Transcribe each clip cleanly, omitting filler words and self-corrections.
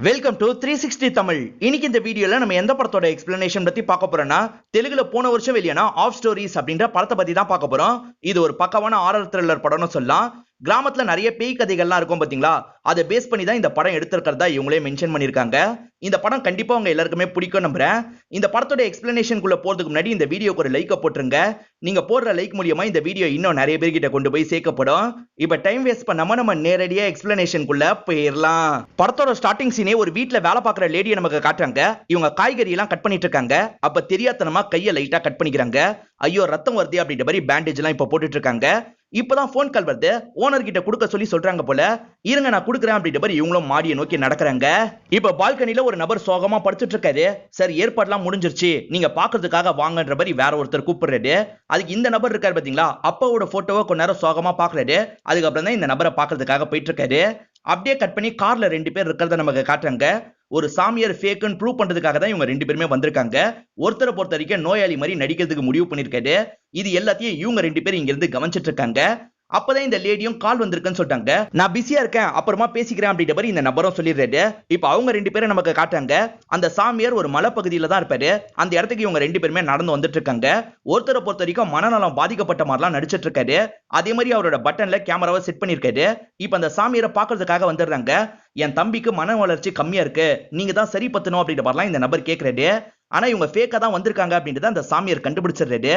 Welcome to 360 Tamil. இன்னைக்கு இந்த வீடியோல நம்ம எந்த படத்தோட எக்ஸ்பிளனேஷன் பத்தி பார்க்க போறோம்னா, தெலுங்குல போன வருஷம் வெளியான ஆஃப் ஸ்டோரிஸ் அப்படின்ற படத்தை பத்தி தான் பார்க்க போறோம். இது ஒரு பக்கவான ஹாரர் த்ரில்லர் படம்னு சொல்லலாம். கிராமத்துல நிறைய பேய் கதைகள்லாம் இருக்கும் பாத்தீங்களா, அதை பேஸ் பண்ணி தான் இந்த படம் எடுத்திருக்கிறதா இவங்களே மென்ஷன் பண்ணிருக்காங்க. இந்த படம் கண்டிப்பா உங்க எல்லாருக்குமே பிடிக்கும் நம்புறேன். இந்த படத்தோட எக்ஸ்பிளனேஷனுக்குள்ள போறதுக்கு முன்னாடி இந்த வீடியோக்கு ஒரு லைக்க போட்டுருங்க. நீங்க போடுற லைக் மூலியமா இந்த வீடியோ இன்னும் நிறைய பேர்கிட்ட கொண்டு போய் சேர்க்கப்படும். இப்ப டைம் வேஸ்ட் பண்ணாம நம்ம நேரடியா எக்ஸ்பிளனேஷனுக்குள்ள போயிடலாம். படத்தோட ஸ்டார்டிங் சீனே ஒரு வீட்ல வேலை பார்க்குற லேடியை நமக்கு காட்டுறாங்க. இவங்க காய்கறி எல்லாம் கட் பண்ணிட்டு இருக்காங்க. அப்ப தெரியாதனமா கையை லைட்டா கட் பண்ணிக்கிறாங்க. ஐயோ ரத்தம் வருது அப்படின்ற மாதிரி பேண்டேஜ் எல்லாம் இப்ப போட்டுட்டு இருக்காங்க. இப்பதான் போன் கால் வருது. ஓனர் கிட்ட கொடுக்க சொல்லி சொல்றாங்க போல. இருங்க நான் கொடுக்குறேன் அப்படின்ற மாதிரி இவங்களும் மாடியை நோக்கி நடக்கிறாங்க. இப்ப பால்கனில ஒரு நபர் சோகமா படுத்துட்டு இருக்காரு. சரி ஏற்பாடுலாம் முடிஞ்சிருச்சு, நீங்க பாக்குறதுக்காக வாங்கன்ற மாதிரி வேற ஒருத்தர் கூப்பிடுறாரு. அதுக்கு இந்த நபர் இருக்காரு பாத்தீங்களா, அப்பாவோட போட்டோவை கொஞ்ச நேரம் சோகமா பாக்குறாரு. அதுக்கப்புறம் தான் இந்த நபரை பாக்குறதுக்காக போயிட்டு இருக்காரு. அப்படியே கட் பண்ணி கார்ல 2 பேர் இருக்கிறத நமக்கு காட்டுறாங்க. ஒரு சாமியார் ஃபேக்குன்னு ப்ரூவ் பண்றதுக்காக தான் இவங்க 2 பேருமே வந்திருக்காங்க. ஒருத்தரை பொறுத்த வரைக்கும் நோயாளி மாதிரி நடிக்கிறதுக்கு முடிவு பண்ணிருக்காரு. இது எல்லாத்தையும் இவங்க 2 பேரும் இங்க இருந்து கவனிச்சிட்டு இருக்காங்க. அப்பதான் இந்த லேடியும் கால் வந்திருக்குன்னு சொல்லிட்டாங்க. நான் பிஸியா இருக்கேன், அப்புறமா பேசிக்கிறேன் அப்படின்ற மாதிரி இந்த நபரும் சொல்லிடுறாரு. இப்ப அவங்க 2 பேரும் நமக்கு காட்டுறாங்க. அந்த சாமியார் ஒரு மலைப்பகுதியில தான் இருப்பாரு. அந்த இடத்துக்கு இவங்க 2 பேருமே நடந்து வந்துட்டு இருக்காங்க. ஒருத்தரை பொறுத்த வரைக்கும் மனநலம் பாதிக்கப்பட்ட மாதிரிலாம் நடிச்சிட்டு இருக்காரு. அதே மாதிரி அவரோட பட்டன்ல கேமராவை செட் பண்ணிருக்காரு. இப்ப அந்த சாமியாரை பாக்குறதுக்காக வந்துடுறாங்க. என் தம்பிக்கு மன வளர்ச்சி கம்மியா இருக்கு, நீங்க தான் சரி பத்தணும் அப்படின்ற மாதிரிலாம் இந்த நபர் கேட்கிறாரு. ஆனா இவங்க ஃபேக்கா தான் வந்திருக்காங்க அப்படின்றத அந்த சாமியார் கண்டுபிடிச்சிடுறாரு.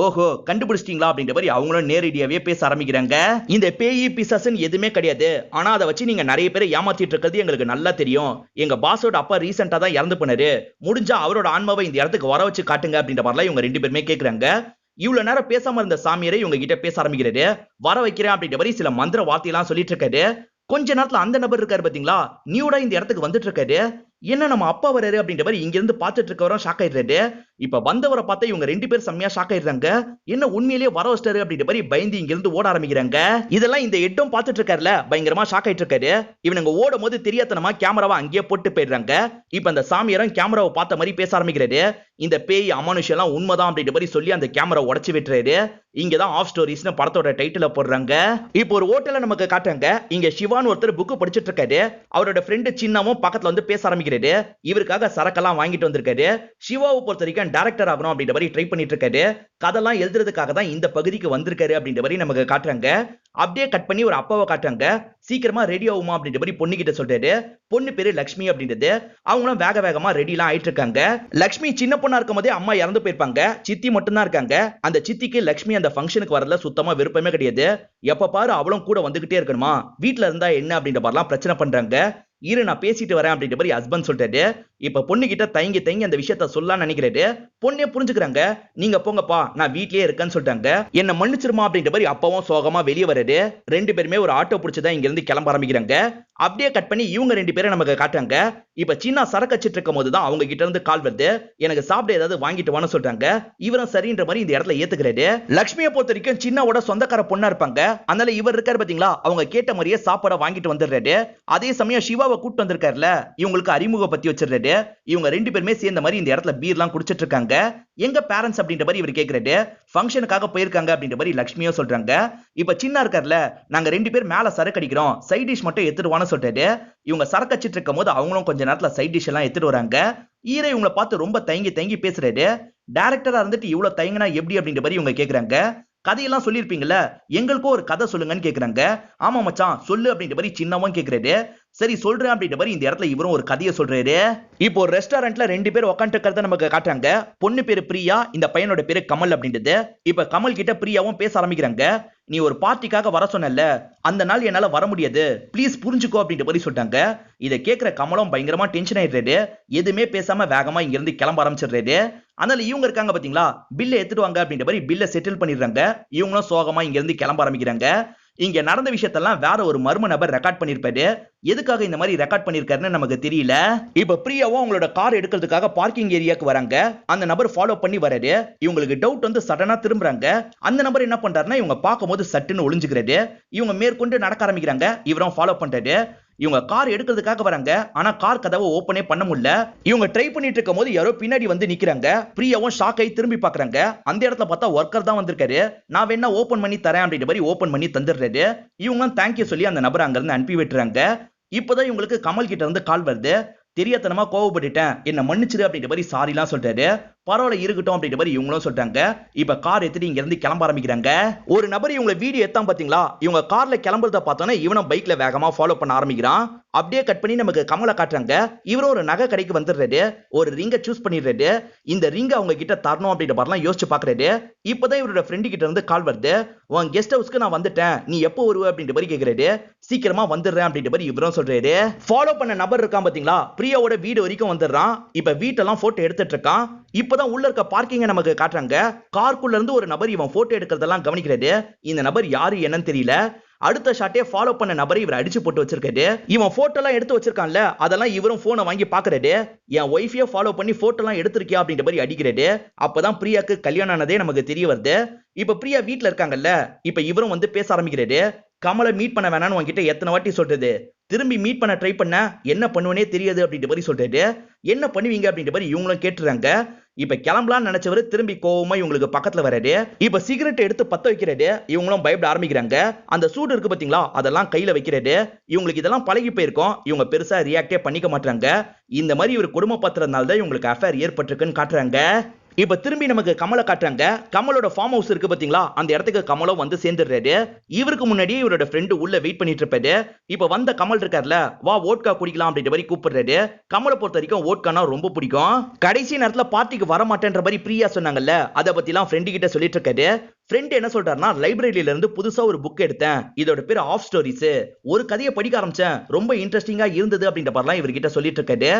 ஓஹோ கண்டுபிடிச்சிட்டீங்களா அப்படின்ற மாதிரி அவங்களும் நேரடியாவே பேச ஆரம்பிக்கிறாங்க. இந்த பேயி பிசாசுன்னு எதுவுமே கிடையாது, ஆனா அதை வச்சு நீங்க நிறைய பேரை ஏமாத்திட்டு இருக்கிறது எங்களுக்கு நல்லா தெரியும். எங்க பாஸோட அப்பா ரீசெண்டா தான் இறந்து போனாரு, முடிஞ்சா அவரோட ஆன்மாவை இந்த இடத்துக்கு வர வச்சு காட்டுங்க அப்படின்ற மாதிரிலாம் இவங்க 2 பேருமே கேட்கறாங்க. இவ்வளவு நேரம் பேசாம இருந்த சாமியாரை இவங்க கிட்ட பேச ஆரம்பிக்கிறாரு. வர வைக்கிறேன் அப்படின்ற மாதிரி சில மந்திர வார்த்தையெல்லாம் சொல்லிட்டு இருக்காரு. கொஞ்ச நேரத்துல அந்த நபர் இருக்காரு பாத்தீங்களா, நியூடா இந்த இடத்துக்கு வந்துட்டு இருக்காரு. என்ன நம்ம அப்பா வராரு அப்படின்ற மாதிரி இங்க இருந்து பாத்துட்டு இருக்கவரும் ஷாக் ஆயிடுறாரு. இப்ப வந்தவரை பார்த்தா இவங்க 2 பேர் செம்மையா ஷாக் ஆயிடுறாங்க. என்ன உண்மையிலேயே வர வச்சிட்டாரு அப்படின்ற மாதிரி பயந்து இங்க இருந்து ஓட ஆரம்பிக்கிறாங்க. இதெல்லாம் இந்த எட்டும் பாத்துட்டு இருக்காருல, பயங்கரமா ஷாக் ஆயிட்டு இருக்காரு. இவனுங்க ஓடும் போது தெரியாதனமா கேமராவை அங்கேயே போட்டு போயிடுறாங்க. இப்ப அந்த சாமியாரும் கேமராவை பார்த்த மாதிரி பேச ஆரம்பிக்கிறாரு. இந்த பேய் அமானுஷம் எல்லாம் உண்மைதான் அப்படின்ற மாதிரி சொல்லி அந்த கேமரா உடைச்சு விட்டுறாரு. இங்கதான் ஆஃப் ஸ்டோரிஸ்னு படத்தோட டைட்டில போடுறாங்க. இப்போ ஒரு ஹோட்டல்ல நமக்கு காட்டுறாங்க. இங்க சிவான் ஒருத்தர் புக் படிச்சிட்டு இருக்காரு. அவரோட ஃப்ரெண்ட் சின்னாவும் பக்கத்துல வந்து பேச ஆரம்பிக்கிறாரு. இவருக்காக சரக்கெல்லாம் வாங்கிட்டு வந்திருக்காரு. சிவாவை பொறுத்த வரைக்கும் டைரக்டர் ஆகணும் அப்படின்ற மாதிரி ட்ரை பண்ணிட்டு இருக்காரு. கதெல்லாம் எழுதுறதுக்காக தான் இந்த பகுதிக்கு வந்திருக்காரு அப்படின்ற மாதிரி நமக்கு காட்டுறாங்க. அப்படியே கட் பண்ணி ஒரு அப்பாவை காட்டுறாங்க. சீக்கிரமா ரெடி ஆகுமா அப்படின்ற மாதிரி பொண்ணு கிட்ட சொல்றாரு. பொண்ணு பேரு லட்சுமி அப்படின்றது. அவங்களும் வேக வேகமா ரெடி எல்லாம் ஆயிட்டு இருக்காங்க. லட்சுமி சின்ன பொண்ணா இருக்கும் போதே அம்மா இறந்து போயிருப்பாங்க. சித்தி மட்டும் தான் இருக்காங்க. அந்த சித்திக்கு லட்சுமி அந்த ஃபங்க்ஷனுக்கு வரல சுத்தமா விருப்பமே கிடையாது. எப்ப பாரு அவளும் கூட வந்துகிட்டே இருக்கணுமா, வீட்டுல இருந்தா என்ன அப்படின்ற மாதிரிலாம் பிரச்சனை பண்றாங்க. இரு நான் பேசிட்டு வரேன் அப்படின்ற மாதிரி ஹஸ்பண்ட் சொல்றாரு. இப்ப பொண்ணு கிட்ட தயங்கி தயங்கி அந்த விஷயத்த சொல்லலாம்னு நினைக்கிறாரு. பொண்ணே புரிஞ்சுக்கிறாங்க. நீங்க போங்கப்பா நான் வீட்லயே இருக்கேன்னு சொல்லிட்டாங்க. என்ன மன்னிச்சிருமா அப்படின்ற மாதிரி அப்பாவும் சோகமா வெளியே வராரு. 2 பேருமே ஒரு ஆட்டோ பிடிச்சதான் இங்க இருந்து கிளம்ப ஆரம்பிக்கிறாங்க. அப்படியே கட் பண்ணி இவங்க 2 பேரும் நமக்கு காட்டுறாங்க. இப்ப சின்ன சரக்கு வச்சிட்டு இருக்கும் போதுதான் அவங்க கிட்ட இருந்து கால் வருது. எனக்கு சாப்பிட ஏதாவது வாங்கிட்டு வான்னு சொல்றாங்க. இவரும் சரின்ற மாதிரி இந்த இடத்துல ஏத்துக்கிறாரு. லட்சுமியை பொறுத்த வரைக்கும் சின்னாவோட சொந்தக்கார பொண்ணா இருப்பாங்க. அதனால இவர் இருக்காரு பாத்தீங்களா, அவங்க கேட்ட மாதிரியே சாப்பாட வாங்கிட்டு வந்துடுறாரு. அதே சமயம் சிவாவை கூட்டு வந்திருக்காருல, இவங்களுக்கு அறிமுக பத்தி வச்சிருக்காரு. இவங்க 2 பேருமே சேர்ந்த மாதிரி இந்த இடத்துல பீர்லாம் குடிச்சிட்டு இருக்காங்க. எங்க பேரண்ட்ஸ் அப்படின்ற மாதிரி இவர் கேக்குறாரு. ஃபங்க்ஷனுக்காக போயிருக்காங்க அப்படின்ற மாதிரி லட்சுமியும் சொல்றாங்க. இப்ப சின்ன இருக்கார்ல, நாங்க 2 பேர் மேல சரக்கு அடிக்கிறோம், சைட் டிஷ் மட்டும் எடுத்துடுவான்னு சொல்றாரு. இவங்க சரக்கு அடிச்சிட்டு இருக்கும் போது அவங்களும் கொஞ்ச நேரத்துல சைட் டிஷ் எல்லாம் எடுத்துட்டு வராங்க. ஈரை இவங்களை பார்த்து ரொம்ப தயங்கி தயங்கி பேசுறாரு. டைரக்டரா இருந்துட்டு இவ்வளவு தயங்கினா எப்படி அப்படின்ற மாதிரி இவங்க கேக்குறாங்க. கதையெல்லாம் சொல்லிருப்பீங்கல்ல, எங்களுக்கும் ஒரு கதை சொல்லுங்கன்னு கேக்குறாங்க. ஆமா மச்சான் சொல்லு அப்படின்ற மாதிரி சின்னவும் கேக்குறாரு. சரி சொல்றேன் அப்படின்ற மாதிரி இந்த இடத்துல இவரும் ஒரு கதையை சொல்றாரு. இப்போ ஒரு ரெஸ்டாரண்ட்ல 2 பேர் உட்காந்து இருக்கிறத நமக்கு காட்டுறாங்க. பொண்ணு பேரு பிரியா, இந்த பையனோட பேரு கமல் அப்படின்றது. இப்ப கமல் கிட்ட பிரியாவும் பேச ஆரம்பிக்கிறாங்க. நீ ஒரு பார்ட்டிக்காக வர சொன்னல, அந்த நாள் என்னால வர முடியாது, ப்ளீஸ் புரிஞ்சுக்கோ அப்படின்ற மாதிரி சொல்லிட்டாங்க. இதை கேட்கிற கமலும் பயங்கரமா டென்ஷன் ஆயிடுறாரு. எதுவுமே பேசாம வேகமா இங்க இருந்து கிளம்ப ஆரம்பிச்சிடுறாரு. அதனால இவங்க இருக்காங்க பாத்தீங்களா, பில்ல எடுத்துட்டு வாங்க அப்படின்ற மாதிரி பில்ல செட்டில் பண்ணிடுறாங்க. இவங்களும் சோகமா இங்க இருந்து கிளம்ப ஆரம்பிக்கிறாங்க. இங்க நடந்த விஷயத்தெல்லாம் வேற ஒரு மர்ம நபர் ரெக்கார்ட் பண்ணிருப்பாரு. எதுக்காக இந்த மாதிரி ரெக்கார்ட் பண்ணிருக்காருன்னு நமக்கு தெரியல. இப்ப பிரியாவும் அவங்களோட கார் எடுக்கிறதுக்காக பார்க்கிங் ஏரியாக்கு வராங்க. அந்த நபர் ஃபாலோ பண்ணி வராரு. இவங்களுக்கு டவுட் வந்து சடனா திரும்புறாங்க. அந்த நபர் என்ன பண்றாருன்னா, இவங்க பார்க்கும்போது சட்டுன்னு ஒளிஞ்சுக்கிறாரு. இவங்க மேற்கொண்டு நடக்க ஆரம்பிக்கிறாங்க. இவரும் ஃபாலோ பண்றாரு. இவங்க கார் எடுக்கிறதுக்காக வராங்க. ஆனா கார் கதவை ஓபனே பண்ண முடியல. இவங்க ட்ரை பண்ணிட்டு இருக்கும் போது யாரோ பின்னாடி வந்து நிக்கிறாங்க. பிரியாவும் ஷாக் ஆகி திரும்பி பாக்குறாங்க. அந்த இடத்துல பார்த்தா ஒர்க்கர் தான் வந்திருக்காரு. நான் வேணா ஓபன் பண்ணி தரேன் அப்படின்ற மாதிரி ஓபன் பண்ணி தந்துடுறாரு. இவங்களும் தேங்க்யூ சொல்லி அந்த நபர் அங்க இருந்து அனுப்பி விட்டுறாங்க. இப்பதான் இவங்களுக்கு கமல் கிட்ட இருந்து கால் வருது. தெரியாதனமா கோவப்பட்டுட்டேன், என்ன மன்னிச்சிரு அப்படின்ற மாதிரி சாரிலாம் சொல்றாரு. பரவாயில்ல இருக்கட்டும் அப்படின்ற மாதிரி இவங்களும் சொல்றாங்க. இப்ப கார் எடுத்துட்டு இங்க இருந்து கிளம்ப ஆரம்பிக்கிறாங்க. ஒரு நபர் இவங்க வீடியோ எடுத்தான் பாத்தீங்களா, இவங்க கார்ல கிளம்புறத பார்த்தோன்னே இவனும் பைக்ல வேகமா ஃபாலோ பண்ண ஆரம்பிக்கிறான். அப்படியே கட் பண்ணி நமக்கு கமலை காட்டுறாங்க. இவரும் ஒரு நகை கடைக்கு வந்துடுறாரு. ஒரு ரிங்கை சூஸ் பண்ணிடுறாரு. இந்த ரிங்கை அவங்க கிட்ட தரணும் அப்படின்ற மாதிரிலாம் யோசிச்சு பாக்குறாரு. இப்பதான் இவரோட ஃப்ரெண்டு கிட்ட இருந்து கால் வருது. உன் கெஸ்ட் ஹவுஸ்க்கு நான் வந்துட்டேன், நீ எப்போ வருவ அப்படின்ற மாதிரி கேக்குறாரு. சீக்கிரமா வந்துடுறேன் அப்படின்ற மாதிரி இவரும் சொல்றாரு. ஃபாலோ பண்ண நபர் இருக்கான் பாத்தீங்களா, பிரியாவோட வீடு வரைக்கும் வந்துடுறான். இப்ப வீட்டெல்லாம் போட்டோ எடுத்துட்டு இருக்கான். இப்பதான் உள்ள இருக்க பார்க்கிங்க நமக்கு காட்டுறாங்க. கார்க்குள்ள இருந்து ஒரு நபர் இவன் போட்டோ எடுக்கிறதெல்லாம் கவனிக்கிறாரு. இந்த நபர் யாரு என்னன்னு தெரியல. அடுத்த ஷாட்டே ஃபாலோ பண்ண நபரை இவர் அடிச்சு போட்டு வச்சிருக்காரு. இவன் போட்டோ எல்லாம் எடுத்து வச்சிருக்கான்ல, அதெல்லாம் இவரும் போனை வாங்கி பாக்குறாரு. என் ஒய்ஃபையே ஃபாலோ பண்ணி போட்டோ எல்லாம் எடுத்திருக்கியா அப்படின்ற மாதிரி அடிக்கிறாரு. அப்பதான் பிரியாக்கு கல்யாணம் ஆனதே நமக்கு தெரிய வருது. இப்ப பிரியா வீட்டுல இருக்காங்கல்ல, இப்ப இவரும் வந்து பேச ஆரம்பிக்கிறாரு. கமலை மீட் பண்ண வேணான்னு உன்கிட்ட எத்தனை வாட்டி சொல்றது, திரும்பி மீட் பண்ண ட்ரை பண்ண என்ன பண்ணுவனே தெரியாது அப்படின்ற மாதிரி சொல்றாரு. என்ன பண்ணுவீங்க அப்படின்ற மாதிரி இவங்களும் கேட்டுறாங்க. இப்ப கிளம்பலாம்னு நினைச்சவரு திரும்பி கோவமா இவங்களுக்கு பக்கத்துல வராரு. இப்ப சிகரெட் எடுத்து பத்த வைக்கிறாரு. இவங்களும் பயப்பட ஆரம்பிக்கிறாங்க. அந்த சூடு இருக்கு பாத்தீங்களா, அதெல்லாம் கையில வைக்கிறாரு. இவங்களுக்கு இதெல்லாம் பழகி போயிருக்கும். இவங்க பெருசா ரியாக்டே பண்ணிக்க மாட்டாங்க. இந்த மாதிரி இவர் குடும்ப பத்திரனால தான் இவங்களுக்கு அஃபேர் ஏற்பட்டிருக்குன்னு காட்டுறாங்க. இப்ப திரும்பி நமக்கு கமலை காட்டுறாங்க. கமலோட ஃபார்ம் ஹவுஸ் இருக்கு பாத்தீங்களா, அந்த இடத்துக்கு கமலும் வந்து சேர்ந்துடுறாரு. இவருக்கு முன்னாடியே இவரோட ஃப்ரெண்டு உள்ள வெயிட் பண்ணிட்டு இருப்பாரு. இப்ப வந்த கமல் இருக்கார்ல, வா ஓட்கா குடிக்கலாம் அப்படின்ற மாதிரி கூப்பிடுறாரு. கமலை பொறுத்த வரைக்கும் ஓட்கானா ரொம்ப பிடிக்கும். கடைசி நேரத்துல பார்ட்டிக்கு வர மாட்டேன்ற மாதிரி பிரியா சொன்னாங்கல்ல, அதை பத்தி எல்லாம் ஃப்ரெண்டு கிட்ட சொல்லிட்டு இருக்காரு. ஃப்ரெண்ட் என்ன சொல்றாருன்னா, லைப்ரரியில இருந்து புதுசா ஒரு புக் எடுத்தேன், இதோட பேர் ஆஃப் ஸ்டோரிஸ், ஒரு கதையை படிக்க ஆரம்பிச்சேன், ரொம்ப இன்ட்ரெஸ்டிங்கா இருந்தது அப்படின்ற மாதிரிலாம் இவர்கிட்ட சொல்லிட்டு இருக்காரு.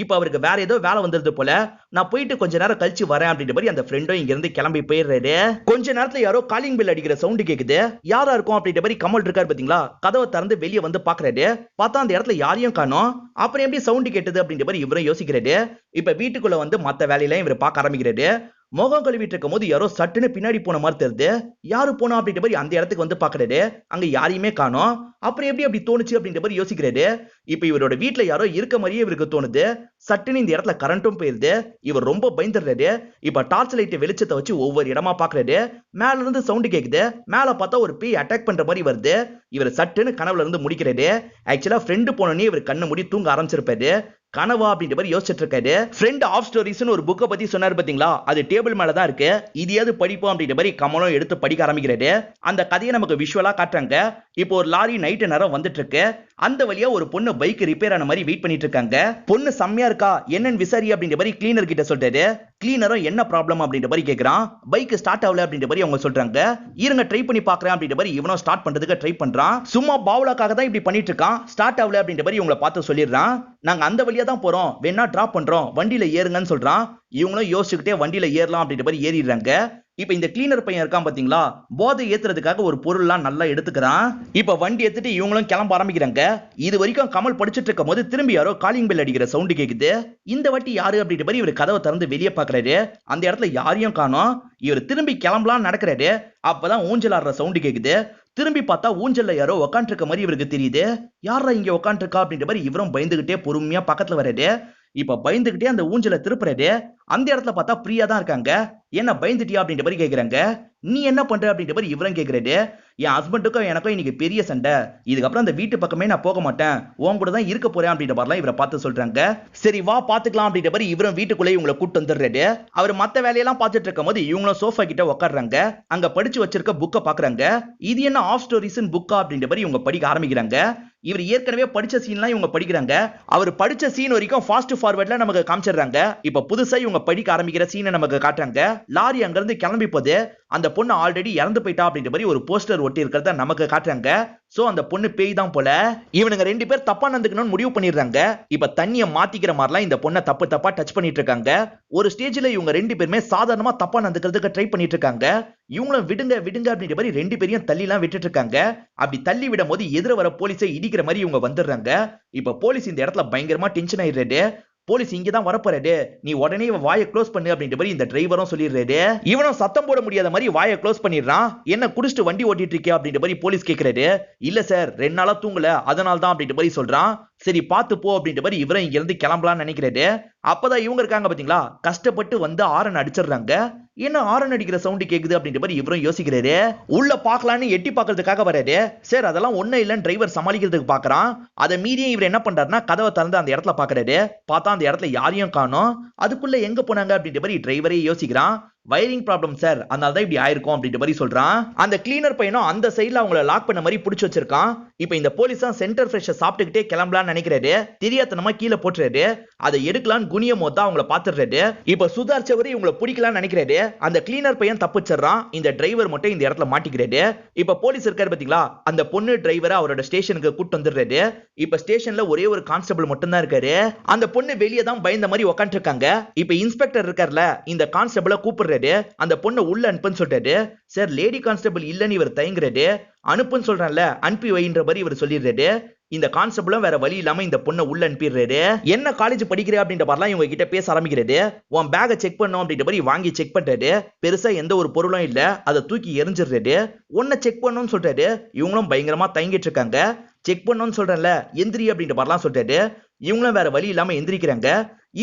இப்ப அவருக்கு வேற ஏதோ வேலை வந்தது போல, நான் போயிட்டு கொஞ்ச நேரம் கழிச்சு வரேன் அப்படின்ற மாதிரி அந்த ஃப்ரெண்டும் இங்க இருந்து கிளம்பி போயிடுறாரு. கொஞ்ச நேரத்துல யாரோ காலிங் பெல் அடிக்கிற சவுண்ட் கேக்குது. யாரா இருக்கும் அப்படின்ற மாதிரி கமல் இருக்காரு பாத்தீங்களா, கதவை திறந்து வெளியே வந்து பாக்குறாரு. பார்த்தா அந்த இடத்துல யாரையும் காணோம். அப்புறம் எப்படி சவுண்ட் கேட்டது அப்படின்ற மாதிரி இவரும் யோசிக்கிறாரு. இப்ப வீட்டுக்குள்ள வந்து மத்த வேலையெல்லாம் இவர் பார்க்க ஆரம்பிக்கிறாரு. முகம் கழுவிட்டு இருக்கும் போது யாரோ சட்டுன்னு பின்னாடி போன மாதிரி தெரியுது. யாரு போனா அப்படின்ற மாதிரி அந்த இடத்துக்கு வந்து பாக்குறாரு. அங்க யாரையுமே காணோம். அப்புறம் எப்படி அப்படி தோணுச்சு அப்படின்ற மாதிரி யோசிக்கிறாரு. இப்ப இவரோட வீட்டுல யாரோ இருக்க மாதிரியே இவருக்கு தோணுது. சட்டுன்னு இந்த இடத்துல கரண்ட்டும் போயிருது. இவர் ரொம்ப பயந்துடுறாரு. இப்ப டார்ச் லைட் வெளிச்சத்தை வச்சு ஒவ்வொரு இடமா பாக்குறாரு. மேல இருந்து சவுண்ட் கேக்குது. மேல பார்த்தா ஒரு பேய் அட்டாக் பண்ற மாதிரி வருது. இவர் சட்டுன்னு கனவுல இருந்து முடிக்கிறாரு. ஆக்சுவலா ஃப்ரெண்டு போனோடனே இவர் கண்ணை மூடி தூங்க ஆரம்பிச்சிருப்பாரு. கனவா அப்படின்ற மாதிரி யோசிச்சுட்டு இருக்காரு. ஃப்ரெண்ட் ஆஃப் ஸ்டோரிஸ்னு ஒரு புக்கை பத்தி சொன்னாரு பாத்தீங்களா, அது டேபிள் மேல தான் இருக்கு. இதையாவது படிப்போம் அப்படின்ற மாதிரி கமலும் எடுத்து படிக்க ஆரம்பிக்கிறாரு. அந்த கதையை நமக்கு விஷுவலா காட்டுறாங்க. இப்போ ஒரு லாரி நைட்டு நேரம் வந்துட்டு இருக்கு. அந்த வழியா ஒரு பொண்ணு பைக் ரிப்பேர் ஆன மாதிரி வெயிட் பண்ணிட்டு இருக்காங்க. பொண்ணு செம்மையா இருக்கா, என்னன்னு விசாரி அப்படின்ற மாதிரி கிளீனர் கிட்ட சொல்றாரு. கிளீனரும் என்ன ப்ராப்ளம் அப்படின்ற மாதிரி கேக்குறான். பைக் ஸ்டார்ட் ஆகல அப்படின்ற மாதிரி அவங்க சொல்றாங்க. இருங்க ட்ரை பண்ணி பாக்குறேன் அப்படின்ற மாதிரி இவனும் ஸ்டார்ட் பண்றதுக்கு ட்ரை பண்றான். சும்மா பாவலாக்காக தான் இப்படி பண்ணிட்டு இருக்கான். ஸ்டார்ட் ஆகல அப்படின்ற மாதிரி இவங்களை பார்த்து சொல்லிடுறான். நாங்க அந்த வழியா தான் போறோம், வேணா டிராப் பண்றோம், வண்டியில ஏறுங்கன்னு சொல்றான். இவங்களும் யோசிச்சுக்கிட்டே வண்டியில ஏறலாம் அப்படின்ற மாதிரி ஏறிடுறாங்க. இப்ப இந்த கிளீனர் பையன் இருக்கான் பாத்தீங்களா, போதை ஏத்துறதுக்காக ஒரு பொருள்லாம் நல்லா எடுத்துக்கிறான். இப்ப வண்டி எடுத்துட்டு இவங்களும் கிளம்ப ஆரம்பிக்கிறாங்க. இது வரைக்கும் கமல் படிச்சுட்டு இருக்கும் போது திரும்பி யாரோ காலிங் பெல் அடிக்கிற சவுண்ட் கேக்குது. இந்த வாட்டி யாரு அப்படின்ற மாதிரி இவர் கதவை திறந்து வெளியே பாக்குறாரு. அந்த இடத்துல யாரையும் காணோம். இவர் திரும்பி கிளம்பலாம் நடக்கிறாரு. அப்பதான் ஊஞ்சல் ஆடுற சவுண்ட் கேக்குது. திரும்பி பார்த்தா ஊஞ்சல்ல யாரோ உக்காண்டு இருக்க மாதிரி இவருக்கு தெரியுது. யாரா இங்க உக்காண்டு இருக்கா அப்படின்ற மாதிரி இவரும் பயந்துகிட்டே பொறுமையா பக்கத்துல வராரு. இப்ப பயந்துகிட்டே அந்த ஊஞ்சலை திருப்புறாரு. அந்த இடத்துல பார்த்தா பிரியா தான் இருக்காங்க. என்ன பயந்துட்டியா அப்படின்ற மாதிரி கேக்குறாங்க. நீ என்ன பண்ற அப்படின்ற மாதிரி இவரும் கேக்குறாரு. என் ஹஸ்பண்டுக்கும் எனக்கும் இன்னைக்கு பெரிய சண்டை, இதுக்கப்புறம் அந்த வீட்டு பக்கமே நான் போக மாட்டேன், உன் கூட தான் இருக்க போறேன் அப்படின்ற மாதிரிலாம் இவரை பார்த்து சொல்றாங்க. சரி வா பாத்துக்கலாம் அப்படின்ற மாதிரி இவரும் வீட்டுக்குள்ளே இவங்களை கூட்டு வந்துடுறாரு. அவர் மத்த வேலையெல்லாம் பார்த்துட்டு இருக்கும் போது இவங்களும் சோஃபா கிட்ட உட்காடுறாங்க. அங்க படிச்சு வச்சிருக்க புக்கை பாக்குறாங்க. இது என்ன ஆஃப் ஸ்டோரிஸ் புக்கா அப்படின்ற மாதிரி இவங்க படிக்க ஆரம்பிக்கிறாங்க. இவர் ஏற்கனவே படிச்ச சீன்லாம் இவங்க படிக்கிறாங்க. அவர் படிச்ச சீன் வரைக்கும் ஃபாஸ்ட் ஃபார்வர்ட்ல நமக்கு காமிச்சிடுறாங்க. இப்ப புதுசா இவங்க படிக்க ஆரம்பிக்கிற சீனை நமக்கு காட்டுறாங்க. லாரி அங்க இருந்து கிளம்பி போது அந்த பொண்ணு ஆல்ரெடி இறந்து போயிட்டா அப்படின்ற மாதிரி ஒரு போஸ்டர் ஒட்டி இருக்கிறத நமக்கு காட்டுறாங்க. சோ அந்த பொண்ணு பேய் தான் போல. இவனுங்க ரெண்டு பேர் தப்பா நடந்துக்கணும்னு முடிவு பண்ணிடுறாங்க. இப்ப தண்ணியை மாத்திக்கிற மாதிரிலாம் இந்த பொண்ணை தப்பு தப்பா டச் பண்ணிட்டு இருக்காங்க. ஒரு ஸ்டேஜ்ல இவங்க ரெண்டு பேருமே சாதாரணமா தப்பா நடந்துக்கிறதுக்கு ட்ரை பண்ணிட்டு இருக்காங்க. இவங்களும் விடுங்க விடுங்க அப்படின்ற மாதிரி ரெண்டு பேரையும் தள்ளி எல்லாம் விட்டுட்டு இருக்காங்க. அப்படி தள்ளி விடும் போது எதிர வர போலீஸை இடிக்கிற மாதிரி இவங்க வந்துடுறாங்க. இப்ப போலீஸ் இந்த இடத்துல பயங்கரமா டென்ஷன் ஆயிடுறாரு. போலீஸ் இங்கதான் வரப்போறாரு, நீ உடனே வாயை க்ளோஸ் பண்ணு அப்படின்ற மாதிரி இந்த டிரைவரும் சொல்லிடுறாரு. இவனும் சத்தம் போட முடியாத மாதிரி வாயை க்ளோஸ் பண்ணிடுறான். என்ன குடிச்சிட்டு வண்டி ஓட்டிட்டு இருக்கியா அப்படின்ற மாதிரி போலீஸ் கேக்குறாரு. இல்ல சார் 2 நாளா தூங்கல, அதனால தான் அப்படின்ற மாதிரி சொல்றான். சரி பாத்து போ அப்படின்ற மாதிரி இவரும் இங்க இருந்து கிளம்பலாம்னு நினைக்கிறாரு. அப்பதான் இவங்க இருக்காங்க பாத்தீங்களா, கஷ்டப்பட்டு வந்து ஆரன் அடிச்சிடுறாங்க. என்ன ஆரன் அடிக்கிற சவுண்ட் கேக்குது அப்படின்ற மாதிரி இவரும் யோசிக்கிறாரு. உள்ள பார்க்கலான்னு எட்டி பார்க்கிறதுக்காக வராரு. சார் அதெல்லாம் ஒண்ணு இல்லன்னு டிரைவர் சமாளிக்கிறதுக்கு பாக்குறான். அதை மீறியும் இவர் என்ன பண்றாருன்னா கதவை திறந்து அந்த இடத்துல பாக்குறாரு. பார்த்தா அந்த இடத்துல யாரையும் காணோம். அதுக்குள்ள எங்க போனாங்க அப்படின்ற மாதிரி டிரைவரே யோசிக்கிறான். வயரிங் ப்ராப்ளம் சார், அதனால தான் இப்படி ஆயிருக்கும் அப்படின்ற மாதிரி சொல்றான். அந்த கிளீனர் பையனும் அந்த சைடுல அவங்கள லாக் பண்ண மாதிரி புடிச்சு வச்சிருக்கான். இப்போ இந்த போலீஸா சென்டர் ஃப்ரெஷ் சாப்பிட்டுக்கிட்டே கிளம்பலாம்னு நினைக்கிறாரு. தெரியாதனமா கீழே போட்டுறாரு. அதை எடுக்கலான்னு குனியும் போது தான் அவங்கள பாத்துறாரு. இப்போ சுதாரிச்சவரை இவங்களை பிடிக்கலாம்னு நினைக்கிறாரு. அந்த கிளீனர் பையன் தப்பிச்சிடறான். இந்த டிரைவர் மட்டும் இந்த இடத்துல மாட்டிக்கிறாரு. இப்ப போலீஸ் இருக்காரு பாத்தீங்களா, அந்த பொண்ணு டிரைவரை அவரோட ஸ்டேஷனுக்கு கூட்டு வந்துடுறாரு. இப்ப ஸ்டேஷன்ல ஒரே ஒரு கான்ஸ்டபிள் மட்டும் தான் இருக்காரு. அந்த பொண்ணு வெளியே தான் பயந்த மாதிரி உட்காந்து இருக்காங்க. இப்ப இன்ஸ்பெக்டர் இருக்கார்ல, இந்த கான்ஸ்டபிளை கூப்பிடுறாரு. அந்த பொண்ணை உள்ள அனுப்புன்னு சொல்றாரு. சார் லேடி கான்ஸ்டபிள் இல்லன்னு இவர் தயங்குறாரு. அனுப்புன்னு சொல்றான்ல, அனுப்பி வைன்ற மாதிரி இவர் சொல்லிடுறாரு. இந்த கான்ஸ்டபிளும் வேற வழி இல்லாம இந்த பொண்ணை உள்ள அனுப்பிடுறாரு. என்ன காலேஜ் படிக்கிற அப்படின்ற மாதிரிலாம் இவங்க கிட்ட பேச ஆரம்பிக்கிறது. உன் பேக்கை செக் பண்ணும் அப்படின்ற மாதிரி வாங்கி செக் பண்றாரு. பெருசா எந்த ஒரு பொருளும் இல்ல. அதை தூக்கி எரிஞ்சிடுறாரு. உன்னை செக் பண்ணணும்னு சொல்றாரு. இவங்களும் பயங்கரமா தயங்கிட்டு இருக்காங்க. செக் பண்ணணும்னு சொல்றேன்ல, எந்திரி அப்படின்ற மாதிரிலாம் சொல்றாரு. இவங்களும் வேற வழி இல்லாம எந்திரிக்கிறாங்க.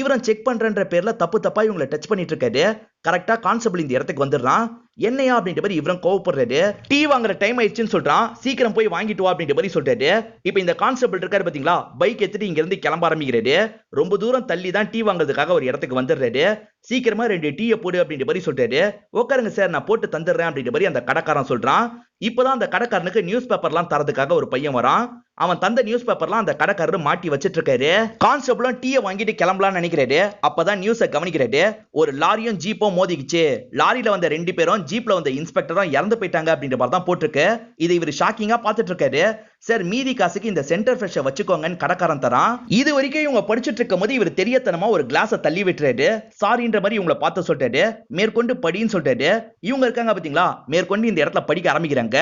இவரும் செக் பண்றன்ற பேர்ல தப்பு தப்பா இவங்களை டச் பண்ணிட்டு இருக்காரு. கரெக்டா கான்ஸ்டபிள் இந்த இடத்துக்கு வந்துடுறான். என்னையா அப்படின்ற மாதிரி இவரும் கோவப்படுறாரு. டீ வாங்குற டைம் ஆயிடுச்சுன்னு சொல்றான். சீக்கிரம் போய் வாங்கிட்டு வா அப்படின்ற மாதிரி சொல்றாரு. இப்ப இந்த கான்ஸ்டபிள் இருக்காரு பாத்தீங்களா, பைக் எடுத்துட்டு இங்க இருந்து கிளம்ப ஆரம்பிக்கிறாரு. ரொம்ப தூரம் தள்ளி தான் டீ வாங்குறதுக்காக ஒரு இடத்துக்கு வந்துடுறாரு. சீக்கிரமா 2 டீயை போடு அப்படின்ற மாதிரி சொல்றாரு. உட்காருங்க சார், நான் போட்டு தந்துடுறேன் அப்படின்ற மாதிரி அந்த கடைக்காரன் சொல்றான். இப்பதான் அந்த கடைக்காரனுக்கு நியூஸ் பேப்பர்லாம் தரதுக்காக ஒரு பையன் வரான். அவன் தந்த நியூஸ் பேப்பர்லாம் அந்த கடைக்காரர் மாட்டி வச்சிட்டு இருக்காரு. கான்ஸ்டபிளும் டீயை வாங்கிட்டு கிளம்பலாம்னு நினைக்கிறாரு. அப்பதான் நியூஸை கவனிக்கிறாரு. ஒரு லாரியும் ஜீப்பும் மோதிக்குச்சு. லாரியில வந்த 2 பேரும் ஜீப்ல வந்த இன்ஸ்பெக்டரும் இறந்து போயிட்டாங்க அப்படின்ற மாதிரி தான் போட்டிருக்கு. இதை இவர் ஷாக்கிங்கா பாத்துட்டு இருக்காரு. சார் மீதி காசுக்கு இந்த சென்டர் ஃப்ரெஷ் வச்சுக்கோங்கன்னு கடைக்காரன் தரான். இது வரைக்கும் இவங்க படிச்சுட்டு இருக்கும் போது இவர் தெரியத்தனமா ஒரு கிளாஸை தள்ளி விட்டுறாரு. சாரின்ற மாதிரி இவங்களை பார்த்து சொல்றாரு. மேற்கொண்டு படின்னு சொல்றாரு. இவங்க இருக்காங்க பாத்தீங்களா, மேற்கொண்டு இந்த இடத்துல படிக்க ஆரம்பிக்கிறாங்க.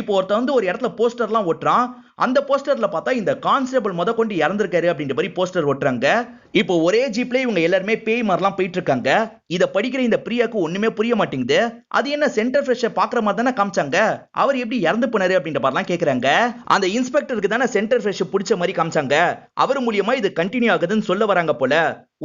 இப்போ ஒருத்த வந்து ஒரு இடத்துல போஸ்டர்லாம் ஒட்டுறான். அந்த போஸ்டர்ல பார்த்தா இந்த கான்ஸ்டபிள் முத கொண்டு இறந்திருக்காரு அப்படின்ற மாதிரி போஸ்டர் ஒட்டுறாங்க. இப்போ ஒரே ஜீப்ல இவங்க எல்லாருமே பேய் மாதிரிலாம் போயிட்டு இருக்காங்க. இத படிக்கிற இந்த பிரியாக்கு ஒண்ணுமே புரிய மாட்டேங்குது. அது என்ன சென்டர் ஃப்ரெஷ் பாக்குற மாதிரி தானே காமிச்சாங்க, அவர் எப்படி இறந்து போனாரு அப்படின்ற மாதிரிலாம் கேக்குறாங்க. அந்த இன்ஸ்பெக்டருக்கு தானே சென்டர் ஃப்ரெஷ் பிடிச்ச மாதிரி காமிச்சாங்க. அவர் மூலியமா இது கண்டினியூ ஆகுதுன்னு சொல்ல வராங்க போல.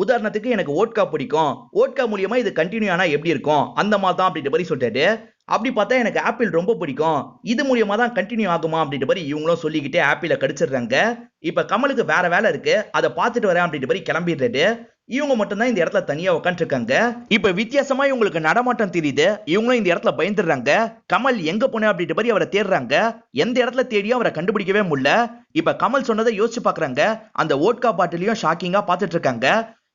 உதாரணத்துக்கு எனக்கு ஓட்கா பிடிக்கும், ஓட்கா மூலியமா இது கண்டினியூ ஆனா எப்படி இருக்கும், அந்த மாதிரி தான் அப்படின்ற மாதிரி சொல்றாரு. அப்படி பார்த்தா எனக்கு ஆப்பிள் ரொம்ப பிடிக்கும், இது மூலியமா தான் கண்டினியூ ஆகுமா அப்படின்ற மாதிரி இவங்களும் சொல்லிக்கிட்டே ஆப்பிளை கடிச்சிடுறாங்க. இப்ப கமலுக்கு வேற வேலை இருக்கு, அதை பார்த்துட்டு வரேன் அப்படின்ற மாதிரி கிளம்பிடுறாரு. இவங்க மட்டும் தான் இந்த இடத்துல தனியா உட்காந்து இருக்காங்க. இப்ப வித்தியாசமா இவங்களுக்கு நடமாட்டம் தெரியுது. இவங்களும் இந்த இடத்துல பயந்துடுறாங்க. கமல் எங்க போன அப்படின்ற மாதிரி அவரை தேடுறாங்க. எந்த இடத்துல தேடியும் அவரை கண்டுபிடிக்கவே முடியல. இப்ப கமல் சொன்னதை யோசிச்சு பாக்குறாங்க. அந்த ஓட்கா பாட்டிலையும் ஷாக்கிங்கா பார்த்துட்டு இருக்காங்க.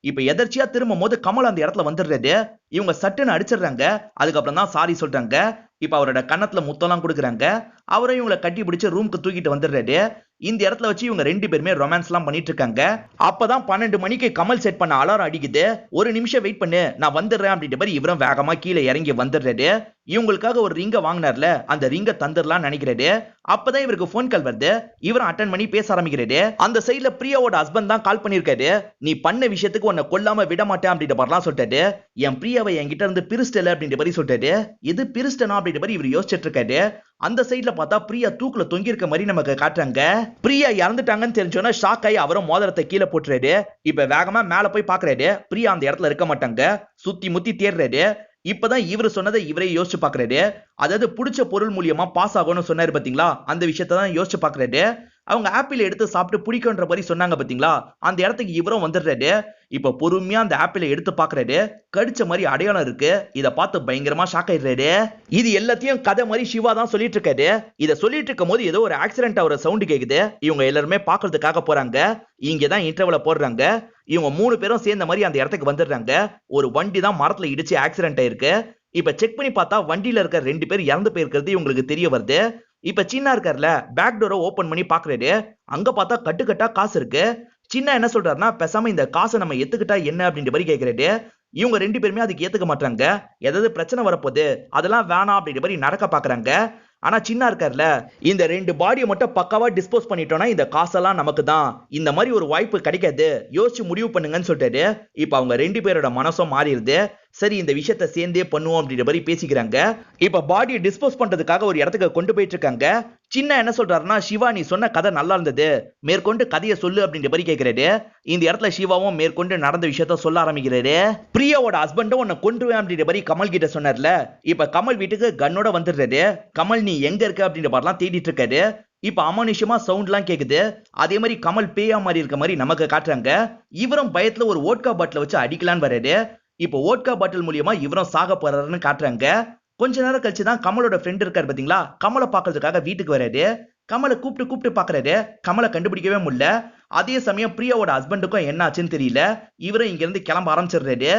இப்ப எதர்ச்சியா திரும்பும் போது கமல் அந்த இடத்துல வந்துடுறாரு. இவங்க சட்டுன்னு அடிச்சிடுறாங்க. அதுக்கப்புறம் தான் சாரி சொல்றாங்க. இப்ப அவரோட கன்னத்துல முத்தம்லாம் கொடுக்குறாங்க. அவரையும் இவங்களை கட்டி பிடிச்சு ரூமுக்கு தூக்கிட்டு வந்துடுறாரு. இந்த இடத்துல வச்சு இவங்க 2 பேருமே ரொமான்ஸ் எல்லாம் பண்ணிட்டு இருக்காங்க. அப்பதான் 12 மணிக்கு கமல் செட் பண்ண அலாரம் அடிக்குது. ஒரு நிமிஷம் வெயிட் பண்ணு, நான் வந்துடுறேன் அப்படின்ற மாதிரி இவரும் வேகமா கீழே இறங்கி வந்துடுறாரு. இவங்களுக்காக ஒரு ரிங்க வாங்கினார்ல, அந்த ரிங்க தந்துடலாம் நினைக்கிறாரு. அப்பதான் இவருக்கு போன் கால் வருது. இவரும் அட்டன் பண்ணி பேச ஆரம்பிக்கிறாரு. அந்த சைடுல பிரியாவோட ஹஸ்பண்ட் தான் கால் பண்ணிருக்காரு. நீ பண்ண விஷயத்துக்கு உன்னை கொல்லாம விட மாட்டேன் அப்படின்ற மாதிரிலாம் சொல்லிட்டாரு. என் பிரியாவை என்கிட்ட இருந்து பிரிஸ்டல அப்படின்ற மாதிரி சொல்லிட்டாரு. இது பிரிஸ்டனா அப்படின்ற மாதிரி இவர் யோசிச்சுட்டு இருக்காரு. அந்த சைடுல பார்த்தா பிரியா தூக்குல தொங்கி இருக்க மாதிரி நமக்கு காட்டுறாங்க. பிரியா இறந்துட்டாங்கன்னு தெரிஞ்சோன்னா ஷாக் ஆகி அவரும் மோதிரத்தை கீழே போட்டுறாரு. இப்ப வேகமா மேல போய் பாக்குறாரு. பிரியா அந்த இடத்துல இருக்க மாட்டாங்க. சுத்தி முத்தி தேடுறாரு. இப்பதான் இவரு சொன்னதை இவரே யோசிச்சு பாக்குறாரு. அதாவது பிடிச்ச பொருள் மூலியமா பாஸ் ஆகும்னு சொன்னாரு பாத்தீங்களா, அந்த விஷயத்தை தான் யோசிச்சு பாக்குறாரு. அவங்க ஆப்பிள் எடுத்து சாப்பிட்டு பிடிக்கும்ன்ற மாதிரி சொன்னாங்க பாத்தீங்களா, அந்த இடத்துக்கு இவரும் வந்துடுறாரு. இப்ப பொறுமையா அந்த ஆப்பிளை எடுத்து பாக்குறாரு. கடிச்ச மாதிரி அடையாளம் இருக்கு. இத பார்த்து பயங்கரமா ஷாக் ஆயிடுறாரு. இது எல்லாத்தையும் கதை மாதிரி சிவா தான் சொல்லிட்டு இருக்காரு. இத சொல்லிட்டு இருக்கும் போது ஏதோ ஒரு ஆக்சிடென்ட் ஆகிற சவுண்ட் கேக்குது. இவங்க எல்லாருமே பாக்குறதுக்காக போறாங்க. இங்கதான் இன்டர்வல போடுறாங்க. இவங்க 3 பேரும் சேர்ந்த மாதிரி அந்த இடத்துக்கு வந்துடுறாங்க. ஒரு வண்டி தான் மரத்துல இடிச்சு ஆக்சிடென்ட் ஆயிருக்கு. இப்ப செக் பண்ணி பார்த்தா வண்டியில இருக்க 2 பேர் இறந்து போயிருக்கிறது இவங்களுக்கு தெரிய வருது. இப்ப சின்ன இருக்கார்ல, பேக் டோரை ஓபன் பண்ணி பாக்குறாரு. அங்க பார்த்தா கட்டுக்கட்டா காசு இருக்கு. சின்ன என்ன சொல்றாருன்னா, பேசாம இந்த காசை நம்ம எத்துக்கிட்டா என்ன அப்படின்ற மாதிரி கேக்குறாரு. இவங்க 2 பேருமே அதுக்கு ஏத்துக்க மாட்டாங்க. ஏதாவது பிரச்சனை வரப்போகுது, அதெல்லாம் வேணாம் அப்படின்ற மாதிரி நடக்க பாக்குறாங்க. ஆனா சின்ன இருக்கார்ல, இந்த 2 பாடியை மட்டும் பக்காவா டிஸ்போஸ் பண்ணிட்டோம்னா இந்த காசெல்லாம் நமக்கு தான், இந்த மாதிரி ஒரு வாய்ப்பு கிடைக்காது, யோசிச்சு முடிவு பண்ணுங்கன்னு சொல்லிட்டாரு. இப்ப அவங்க 2 பேரோட மனசும் மாறிடுது. சரி இந்த விஷயத்தை சேர்ந்தே பண்ணுவோம் அப்படின்ற மாதிரி பேசிக்கிறாங்க. இப்ப பாடியை டிஸ்போஸ் பண்றதுக்காக ஒரு இடத்துக்கு கொண்டு போயிட்டு இருக்காங்க. சின்ன என்ன சொல்றாருன்னா, சிவா நீ சொன்ன கதை நல்லா இருந்தது, மேற்கொண்டு கதையை சொல்லு அப்படின்ற மாதிரி கேட்கிறாரு. இந்த இடத்துல சிவாவும் மேற்கொண்டு நடந்த விஷயத்த சொல்ல ஆரம்பிக்கிறாரு. பிரியாவோட ஹஸ்பண்டும் உன்னை கொன்றுவேன் அப்படின்ற மாதிரி கமல் கிட்ட சொன்னார்ல, இப்ப கமல் வீட்டுக்கு கன்னோட வந்துடுறாரு. கமல் நீ எங்க இருக்க அப்படின்ற மாதிரிலாம் தேடிட்டு இருக்காரு. இப்ப அமானுஷமா சவுண்ட்லாம் கேக்குது. அதே மாதிரி கமல் பேயா மாதிரி இருக்க மாதிரி நமக்கு காட்டுறாங்க. இவரும் பயத்துல ஒரு வோட்கா பாட்டில வச்சு அடிக்கலான்னு வராரு. இப்ப வோட்கா பாட்டில் மூலியமா இவரும் சாக போறாருன்னு காட்டுறாங்க. கொஞ்ச நேரம் கழிச்சு தான் கமலோட ஃப்ரெண்ட் இருக்காரு பாத்தீங்களா, கமலை பாக்குறதுக்காக வீட்டுக்கு வராரு. கமலை கூப்பிட்டு பாக்குறாரு. கமலை கண்டுபிடிக்கவே முடியல. அதே சமயம் பிரியாவோட ஹஸ்பண்டுக்கும் என்ன ஆச்சுன்னு தெரியல. இவரும் இங்க இருந்து கிளம்ப ஆரம்பிச்சிடுறாரு.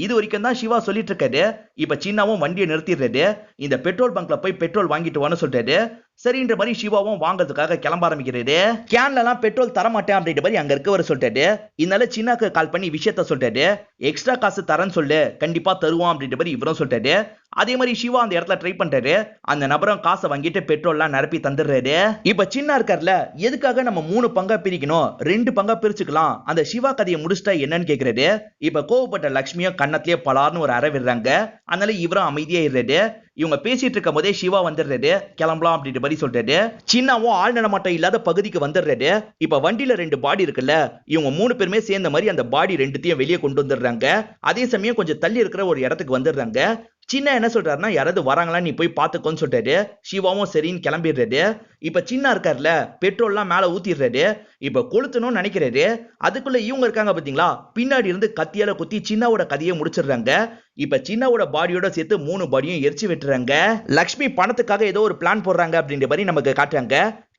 இது வரைக்கும் தான் சிவா சொல்லிட்டு இருக்காரு. இப்ப சின்னாவும் வண்டியை நிறுத்திடுறாரு. இந்த பெட்ரோல் பங்க்ல போய் பெட்ரோல் வாங்கிட்டு வான்னு சொல்றாரு. சரின்ற மாதிரி சிவாவும் வாங்குறதுக்காக கிளம்ப ஆரம்பிக்கிறாரு. கேன்ல எல்லாம் பெட்ரோல் தர மாட்டேன் அப்படின்ற மாதிரி அங்க இருக்கவர் சொல்லிட்டாரு. இதனால சின்னாக்கு கால் பண்ணி விஷயத்த சொல்லிட்டாரு. எக்ஸ்ட்ரா காசு தரேன்னு சொல்லு, கண்டிப்பா தருவான் அப்படின்ற மாதிரி இவரும் சொல்லிட்டாரு. அதே மாதிரி சிவா அந்த இடத்துல ட்ரை பண்றாரு. அந்த நபரும் காசை வாங்கிட்டு பெட்ரோல்லாம் நிரப்பி தந்துடுறாரு. இப்ப சின்ன இருக்கார்ல, எதுக்காக நம்ம 3 பங்கா பிரிக்கணும், 2 பங்கா பிரிச்சுக்கலாம், அந்த சிவா கதையை முடிச்சிட்டா என்னன்னு கேக்குறாரு. இப்ப கோவப்பட்ட லட்சுமியும் கண்ணத்திலேயே பலார்னு ஒரு அறை விடுறாங்க. அதனால இவரும் அமைதியா இருறாரு. இவங்க பேசிட்டு இருக்கும் போதே சிவா வந்துடுறாரு. கிளம்பலாம் அப்படின்ற மாதிரி சொல்றாரு. சின்னாவும் ஆள் நடமாட்டம் இல்லாத பகுதிக்கு வந்துடுறாரு. இப்ப வண்டியில 2 பாடி இருக்குல்ல, இவங்க 3 பேருமே சேர்ந்த மாதிரி அந்த பாடி 2த்தையும் வெளியே கொண்டு வந்துடுறாங்க. அதே சமயம் கொஞ்சம் தள்ளி இருக்கிற ஒரு இடத்துக்கு வந்துடுறாங்க. சின்ன என்ன சொல்றாருன்னா, யாராவது வராங்களா நீ போய் பாத்துக்கோன்னு சொல்றாரு. சிவாவும் சரின்னு கிளம்பிடுறாரு. இப்ப சின்ன இருக்காருல, பெட்ரோல்லாம் மேல ஊத்திடுறாரு. இப்ப கொளுத்தணும்னு நினைக்கிறாரு. அதுக்குள்ள இவங்க இருக்காங்க பாத்தீங்களா, பின்னாடி இருந்து கத்தியால குத்தி சின்னாவோட கதையை முடிச்சிடுறாங்க. இப்ப சின்னாவோட பாடியோட சேர்த்து 3 பாடியும் எரிச்சு விட்டுறாங்க. லக்ஷ்மி பணத்துக்காக ஏதோ ஒரு பிளான் போடுறாங்க அப்படின்ற மாதிரி நமக்கு காட்டுறாங்க.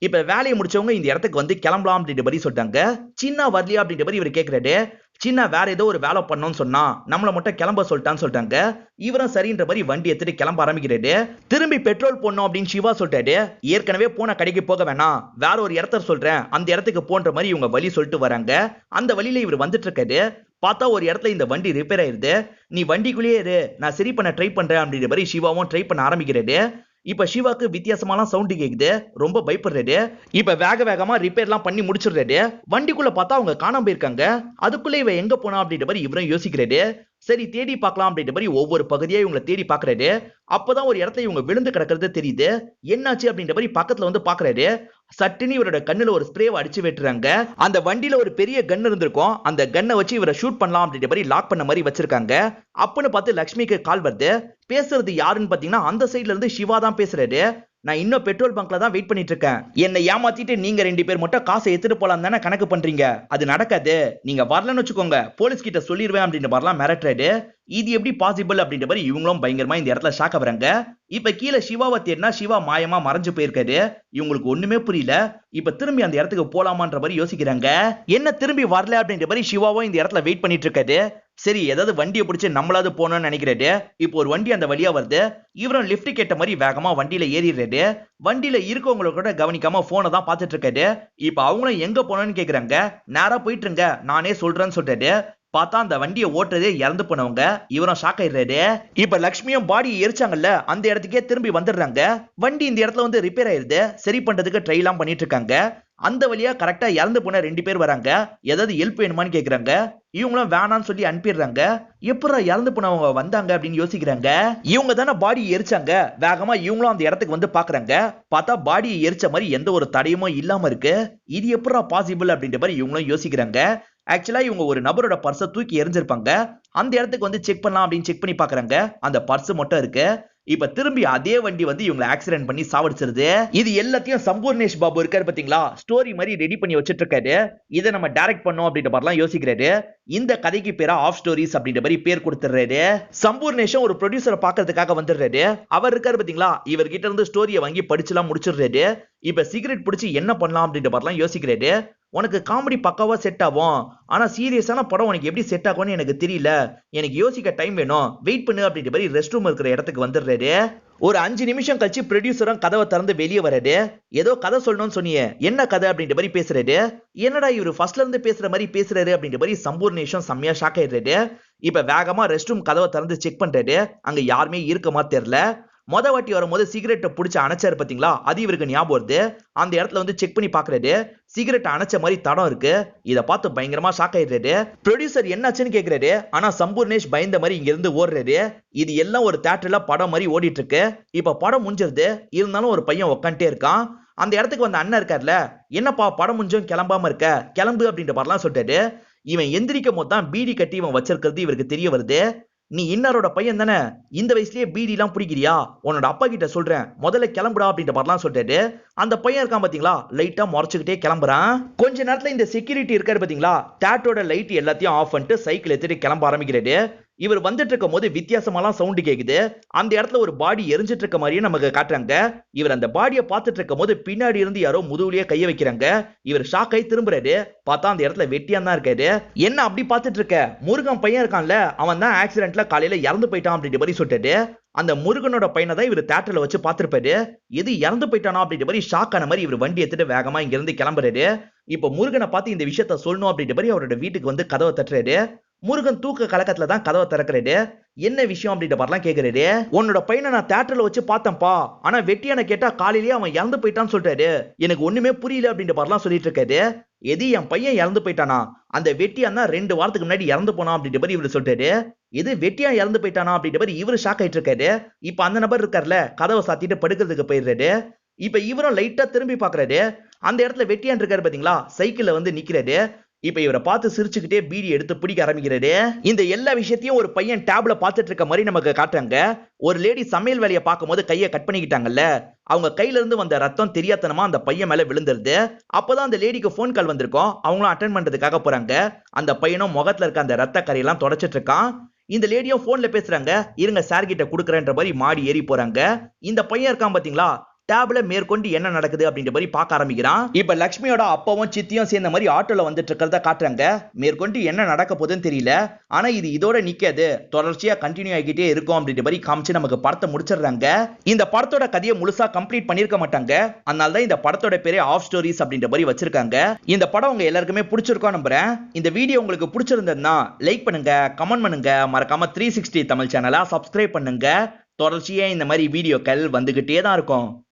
இப்ப வேலையை முடிச்சவங்க இந்த இடத்துக்கு வந்து கிளம்பலாம் அப்படின்ற மாதிரி சொல்றாங்க. சின்ன வரலையா அப்படின்ற மாதிரி இவர் கேட்கிறாரு. சின்ன வேற ஏதோ ஒரு வேலை பண்ணோம்னு சொன்னா நம்மள மட்டும் கிளம்ப சொல்லிட்டான்னு சொல்றாங்க. இவரும் சரின்ற மாதிரி வண்டி எடுத்துட்டு கிளம்ப ஆரம்பிக்கிறாரு. திரும்பி பெட்ரோல் போடணும் அப்படின்னு சிவா சொல்லிட்டாரு. ஏற்கனவே போன கடைக்கு போக வேணாம், வேற ஒரு இடத்த சொல்றேன், அந்த இடத்துக்கு போன்ற மாதிரி இவங்க வழி சொல்லிட்டு வராங்க. அந்த வழியில இவர் வந்துட்டு இருக்காரு. பார்த்தா ஒரு இடத்துல இந்த வண்டி ரிப்பேர் ஆயிருது. நீ வண்டிக்குள்ளேயே இரு, நான் சரி பண்ண ட்ரை பண்றேன் அப்படின்ற மாதிரி சிவாவும் ட்ரை பண்ண ஆரம்பிக்கிறாரு. இப்ப சிவாக்கு வித்தியாசமான சவுண்ட் கேக்குது. ரொம்ப பயப்படுறாரு. இப்ப வேகமா ரிப்பேர்லாம் பண்ணி முடிச்சிடுறாரு. வண்டிக்குள்ள பார்த்தா அவங்க காணாம போயிருக்காங்க. அதுக்குள்ள இவ எங்க போனா அப்படின்ற மாதிரி இவரும் யோசிக்கிறாரு. சரி தேடி பார்க்கலாம் அப்படின்ற மாதிரி ஒவ்வொரு பகுதியா இவங்களை தேடி பாக்குறாரு. அப்பதான் ஒரு இடத்துல இவங்க விழுந்து கிடக்கிறது தெரியுது. என்னாச்சு அப்படின்ற மாதிரி பக்கத்துல வந்து பாக்குறாரு. சட்டுன்னு இவரோட கண்ணுல ஒரு ஸ்ப்ரேவை அடிச்சு விட்டுறாங்க. அந்த வண்டியில ஒரு பெரிய கன் இருந்திருக்கும். அந்த கன்னை வச்சு இவரை ஷூட் பண்ணலாம் அப்படின்ற மாதிரி லாக் பண்ண மாதிரி வச்சிருக்காங்க. அப்பன்னு பார்த்து லட்சுமிக்கு கால் வருது. பேசுறது யாருன்னு பாத்தீங்கன்னா அந்த சைட்ல இருந்து சிவா தான் பேசுறாரு. நான் இன்னும் பெட்ரோல் பங்க்ல தான் வெயிட் பண்ணிட்டு இருக்கேன். என்னை ஏமாத்திட்டு நீங்க 2 பேர் மட்டும் காசை எடுத்துட்டு போலாம் தானே கணக்கு பண்றீங்க. அது நடக்காது. நீங்க வரலன்னு வச்சுக்கோங்க, போலீஸ் கிட்ட சொல்லிடுவேன் அப்படின்ற மாதிரிலாம் மிரட்டுறாரு. இது எப்படி பாசிபிள் அப்படின்ற மாதிரி இவங்களும் பயங்கரமா இந்த இடத்துல ஷாக் ஆகுறாங்க. இப்ப கீழே சிவாவை தேடினா சிவா மாயமா மறைஞ்சு போயிருக்காரு. இவங்களுக்கு ஒண்ணுமே புரியல. இப்ப திரும்பி அந்த இடத்துக்கு போலாமான்ற மாதிரி யோசிக்கிறாங்க. என்ன திரும்பி வரல அப்படின்ற மாதிரி சிவாவும் இந்த இடத்துல வெயிட் பண்ணிட்டு இருக்காரு. சரி ஏதாவது வண்டியை பிடிச்சு நம்மளாவது போனோம்னு நினைக்கிறாரு. இப்போ ஒரு வண்டி அந்த வழியா வருது. இவரும் லிப்ட் கேட்ட மாதிரி வேகமா வண்டியில ஏறிடுறாரு. வண்டியில இருக்கவங்கள கூட கவனிக்காம போனை தான் பார்த்துட்டு இருக்காரு. இப்ப அவங்களும் எங்க போனோம்னு கேக்குறாங்க. நேரா போயிட்டு இருங்க, நானே சொல்றேன்னு சொல்றாரு. பார்த்தா அந்த வண்டியை ஓட்டுறதே இறந்து போனவங்க. இவரும் ஷாக் ஆயிடுறாரு. இப்ப லட்சுமியும் பாடி எரிச்சாங்கல்ல, அந்த இடத்துக்கே திரும்பி வந்துடுறாங்க. வண்டி இந்த இடத்துல வந்து ரிப்பேர் ஆயிருது. சரி பண்றதுக்கு ட்ரை எல்லாம் பண்ணிட்டு இருக்காங்க. அந்த வழியா கரெக்டா இறந்து போன 2 பேர் வராங்க. ஏதாவது ஹெல்ப் வேணுமான்னு கேக்குறாங்க. இவங்களும் வேணான்னு சொல்லி அனுப்பிடுறாங்க. எப்படா இறந்து போனவங்க வந்தாங்க அப்படின்னு யோசிக்கிறாங்க. இவங்க தானே பாடி எரிச்சாங்க. வேகமா இவங்களும் அந்த இடத்துக்கு வந்து பாக்குறாங்க. பார்த்தா பாடி எரிச்ச மாதிரி எந்த ஒரு தடையுமோ இல்லாம இருக்கு. இது எப்படா பாசிபிள் அப்படின்ற மாதிரி இவங்களும் யோசிக்கிறாங்க. ஆக்சுவலா இவங்க ஒரு நபரோட பர்ஸை தூக்கி எரிஞ்சிருப்பாங்க. அந்த இடத்துக்கு வந்து செக் பண்ணலாம் அப்படின்னு செக் பண்ணி பாக்குறாங்க. அந்த பர்ஸ் மட்டும் இருக்கு. இப்ப திரும்பி அதே வண்டி வந்து இவங்களை ஆக்சிடென்ட் பண்ணி சாவடிச்சிருது. இது எல்லாத்தையும் சம்பூர்ணேஷ் பாபு இருக்காரு பாத்தீங்களா, ஸ்டோரி மாதிரி ரெடி பண்ணி வச்சிட்டு இருக்காரு. இதை நம்ம டைரக்ட் பண்ணோம் அப்படின்ற மாதிரிலாம் யோசிக்கிறாரு. இந்த கதைக்கு பேரா ஆஃப் ஸ்டோரிஸ் அப்படின்ற மாதிரி பேர் கொடுத்துறாரு. சம்பூர்ணேஷம் ஒரு ப்ரொடியூசரை பாக்குறதுக்காக வந்துடுறாரு. அவர் இருக்காரு பாத்தீங்களா, இவர்கிட்ட இருந்து ஸ்டோரியை வாங்கி படிச்சுலாம் முடிச்சிடுறாரு. இப்ப சிகரெட் பிடிச்சி என்ன பண்ணலாம் அப்படின்ற மாதிரிலாம் யோசிக்கிறாரு. உனக்கு காமெடி பக்காவா செட் ஆகும், ஆனா சீரியஸான படம் உனக்கு எப்படி செட் ஆகும்னு எனக்கு தெரியல, எனக்கு யோசிக்க டைம் வேணும், வெயிட் பண்ணு அப்படின்ற மாதிரி ரெஸ்ட் ரூம் இருக்கிற இடத்துக்கு வந்துடுறாரு. ஒரு 5 நிமிஷம் கழிச்சு ப்ரொடியூசரும் கதவை திறந்து வெளியே வராரு. ஏதோ கதை சொல்லணும்னு சொன்னீங்க, என்ன கதை அப்படின்ற மாதிரி பேசுறாரு. என்னடா இவரு ஃபர்ஸ்ட்ல இருந்து பேசுற மாதிரி பேசுறாரு அப்படின்ற மாதிரி சம்பூர்ணேஷம் செம்மையா ஷாக் ஆயிடுறாரு. இப்ப வேகமா ரெஸ்ட் ரூம் கதவை திறந்து செக் பண்றாரு. அங்க யாருமே இருக்க மாதிரி தெரியல. மொத வாட்டி வரும்போது சிகரெட்டை பிடிச்சி அணைச்சாரு பாத்தீங்களா, அது இவருக்கு ஞாபகம் வருது. அந்த இடத்துல வந்து செக் பண்ணி பாக்குறாரு, சிகரெட் அணைச்ச மாதிரி தடம் இருக்கு. இத பார்த்து பயங்கரமா ஷாக் ஆயிடுறாரு. ப்ரொடியூசர் என்னாச்சுன்னு கேக்குறாரு. ஆனா சம்பூர்ணேஷ் பயந்த மாதிரி இங்க இருந்து ஓடுறாரு. இது எல்லாம் ஒரு தியேட்டர்ல படம் மாதிரி ஓடிட்டு இருக்கு. இப்ப படம் முடிஞ்சிருது. இருந்தாலும் ஒரு பையன் உட்காந்துட்டே இருக்கான். அந்த இடத்துக்கு வந்த அண்ணன் இருக்காருல, என்னப்பா படம் முடிஞ்சும் கிளம்பாம இருக்க, கிளம்பு அப்படின்ற மாதிரிலாம் சொல்லிட்டாரு. இவன் எந்திரிக்கும் போது தான் பீடி கட்டி இவன் வச்சிருக்கிறது இவருக்கு தெரிய வருது. நீ இன்னாரோட பையன் தானே, இந்த வயசுலயே பீடி எல்லாம் பிடிக்கிறியா, உன்னோட அப்பா கிட்ட சொல்றேன், முதல்ல கிளம்புடா அப்படின்ற மாதிரிலாம் சொல்லிட்டாரு. அந்த பையன் இருக்கான் பாத்தீங்களா, லைட்டா முறைச்சுக்கிட்டே கிளம்புறான். கொஞ்ச நேரத்துல இந்த செக்யூரிட்டி இருக்காரு பாத்தீங்களா, தியேட்டரோட லைட் எல்லாத்தையும் ஆஃப் பண்ணிட்டு சைக்கிள் எடுத்துட்டு கிளம்ப ஆரம்பிக்கிறாரு. இவர் வந்துட்டு இருக்கும் போது வித்தியாசமாலாம் சவுண்ட் கேக்குது. அந்த இடத்துல ஒரு பாடி எரிஞ்சிட்டு இருக்க மாதிரியே நமக்கு காட்டுறாங்க. இவர் அந்த பாடியை பார்த்துட்டு இருக்கும் போது பின்னாடி இருந்து யாரோ முதுகுலயே கைய வைக்கிறாங்க. இவர் ஷாக் ஆகி திரும்புறாரு. பார்த்தா அந்த இடத்துல வெட்டியான் தான் இருக்காரு. என்ன அப்படி பார்த்துட்டு இருக்க, முருகன் பையன் இருக்கான்ல, அவன் தான் ஆக்சிடென்ட்ல காலையில இறந்து போயிட்டான் அப்படின்ற மாதிரி சொல்லிட்டு, அந்த முருகனோட பையனை தான் இவர் தியேட்டர்ல வச்சு பார்த்திருப்பாரு. எது இறந்து போயிட்டானா அப்படின்ற மாதிரி ஷாக் ஆன மாதிரி இவர் வண்டி எடுத்துட்டு வேகமா இங்க இருந்து கிளம்புறாரு. இப்ப முருகனை பார்த்து இந்த விஷயத்த சொல்லணும் அப்படின்ற மாதிரி அவரோட வீட்டுக்கு வந்து கதவை தட்டுறாரு. முருகன் தூக்க கலக்கத்துல தான் கதவை திறக்கிறாரு. என்ன விஷயம் அப்படின்ற மாதிரிலாம் கேக்குறாரு. உன்னோட பையனை நான் தியேட்டர்ல வச்சு பார்த்தேன்ப்பா, ஆனா வெட்டியான கேட்டா காலையிலேயே அவன் இறந்து போயிட்டான்னு சொல்றாரு, எனக்கு ஒண்ணுமே புரியல அப்படின்ற மாதிரிலாம் சொல்லிட்டு இருக்காரு. எது என் பையன் இறந்து போயிட்டானா, அந்த வெட்டியான் தான் 2 வாரத்துக்கு முன்னாடி இறந்து போனா அப்படின்ற மாதிரி இவரு சொல்றாரு. இது வெட்டியான் இறந்து போயிட்டானா அப்படின்ற மாதிரி இவரு ஷாக் ஆயிட்டு இருக்காரு. இப்ப அந்த நபர் இருக்காருல, கதவை சாத்திட்டு படுக்கிறதுக்கு போயிடுறாரு. இப்ப இவரும் லைட்டா திரும்பி பாக்குறாரு. அந்த இடத்துல வெட்டியான் இருக்காரு பாத்தீங்களா, சைக்கிள்ல வந்து நிக்கிறாரு. இப்ப இவரை பார்த்து சிரிச்சுக்கிட்டே பீடி எடுத்து பிடிக்க ஆரம்பிக்கிறாரு. இந்த எல்லா விஷயத்தையும் ஒரு பையன் டேப்ல பார்த்துட்டு இருக்க மாதிரி நமக்கு காட்டுறாங்க. ஒரு லேடி சமையல் வேலையை பார்க்கும்போது கையை கட் பண்ணிக்கிட்டாங்கல்ல, அவங்க கையில இருந்து வந்த ரத்தம் தெரியாதனமா அந்த பையன் மேல விழுந்துருது. அப்பதான் அந்த லேடிக்கு போன் கால் வந்திருக்கும். அவங்களும் அட்டென்ட் பண்றதுக்காக போறாங்க. அந்த பையனும் முகத்துல இருக்க அந்த ரத்த கரையெல்லாம் தொடச்சிட்டு இருக்கான். இந்த லேடியும் போன்ல பேசுறாங்க. இருங்க சார் கிட்ட குடுக்கறேன்ற மாதிரி மாடி ஏறி போறாங்க. இந்த பையன் இருக்கான் பாத்தீங்களா, டேப்ல மேற்கொண்டு என்ன நடக்குது அப்படின்ற மாதிரி பார்க்க ஆரம்பிக்கிறான். இப்ப லட்சுமியோட அப்பாவும் சித்தியும் சேர்ந்த மாதிரி ஆட்டோல வந்துட்டு இருக்கிறத காட்டுறாங்க. மேற்கொண்டு என்ன நடக்க போகுதுன்னு தெரியல. ஆனா இது இதோட நிக்காது, தொடர்ச்சியா கண்டினியூ ஆகிட்டே இருக்கும் அப்படின்ற மாதிரி காமிச்சு நமக்கு படத்தை முடிச்சிடுறாங்க. இந்த படத்தோட கதையை முழுசா கம்ப்ளீட் பண்ணிருக்க மாட்டாங்க. அதனால தான் இந்த படத்தோட பேரே ஆஃப் ஸ்டோரிஸ் அப்படின்ற மாதிரி வச்சிருக்காங்க. இந்த படம் உங்க எல்லாருக்குமே பிடிச்சிருக்கும் நம்புறேன். இந்த வீடியோ உங்களுக்கு பிடிச்சிருந்ததுன்னா லைக் பண்ணுங்க, கமெண்ட் பண்ணுங்க, மறக்காம 360 தமிழ் சேனலை சப்ஸ்கிரைப் பண்ணுங்க. தொடர்ச்சியா இந்த மாதிரி வீடியோக்கள் வந்துகிட்டே தான் இருக்கும்.